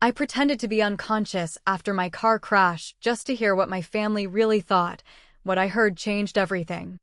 I pretended to be unconscious after my car crash just to hear what my family really thought. What I heard changed everything.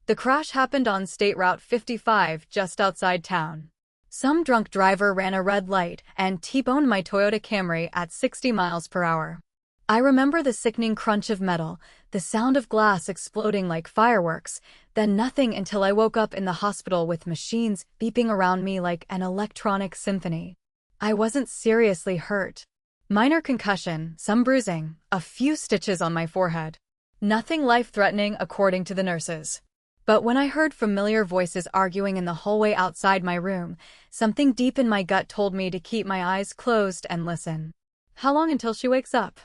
The crash happened on State Route 55 just outside town. Some drunk driver ran a red light and T-boned my Toyota Camry at 60 miles per hour. I remember the sickening crunch of metal, the sound of glass exploding like fireworks, then nothing until I woke up in the hospital with machines beeping around me like an electronic symphony. I wasn't seriously hurt. Minor concussion, some bruising, a few stitches on my forehead. Nothing life-threatening according to the nurses. But when I heard familiar voices arguing in the hallway outside my room, something deep in my gut told me to keep my eyes closed and listen. How long until she wakes up?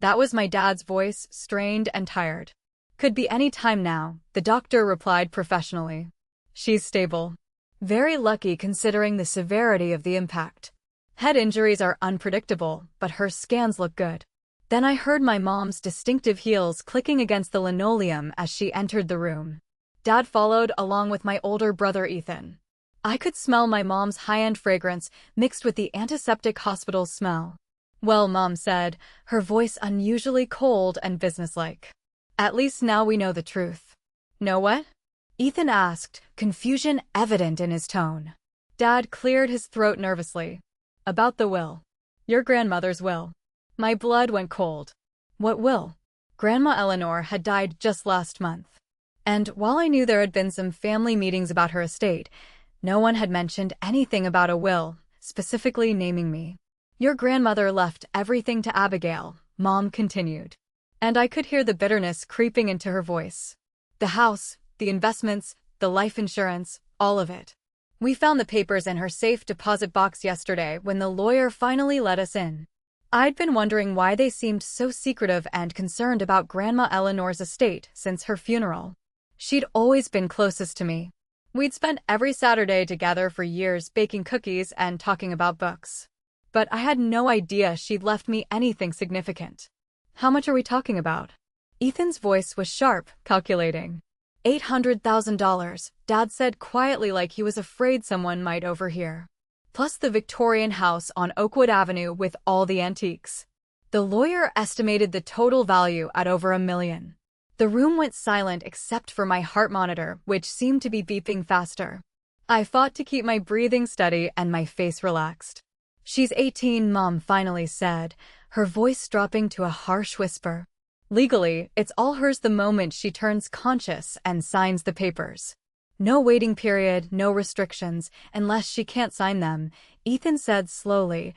That was my dad's voice, strained and tired. Could be any time now, the doctor replied professionally. She's stable. Very lucky considering the severity of the impact. Head injuries are unpredictable, but her scans look good. Then I heard my mom's distinctive heels clicking against the linoleum as she entered the room. Dad followed along with my older brother Ethan. I could smell my mom's high-end fragrance mixed with the antiseptic hospital smell. Well, Mom said, her voice unusually cold and businesslike. At least now we know the truth. Know what? Ethan asked, confusion evident in his tone. Dad cleared his throat nervously. About the will. Your grandmother's will. My blood went cold. What will? Grandma Eleanor had died just last month. And while I knew there had been some family meetings about her estate, no one had mentioned anything about a will, specifically naming me. Your grandmother left everything to Abigail, Mom continued. And I could hear the bitterness creeping into her voice. The house, the investments, the life insurance, all of it. We found the papers in her safe deposit box yesterday when the lawyer finally let us in. I'd been wondering why they seemed so secretive and concerned about Grandma Eleanor's estate since her funeral. She'd always been closest to me. We'd spent every Saturday together for years baking cookies and talking about books. But I had no idea she'd left me anything significant. How much are we talking about? Ethan's voice was sharp, calculating. $800,000, Dad said quietly like he was afraid someone might overhear. Plus the Victorian house on Oakwood Avenue with all the antiques. The lawyer estimated the total value at over $1 million. The room went silent except for my heart monitor, which seemed to be beeping faster. I fought to keep my breathing steady and my face relaxed. She's 18, Mom finally said, her voice dropping to a harsh whisper. Legally, it's all hers the moment she turns conscious and signs the papers. No waiting period, no restrictions, unless she can't sign them, Ethan said slowly,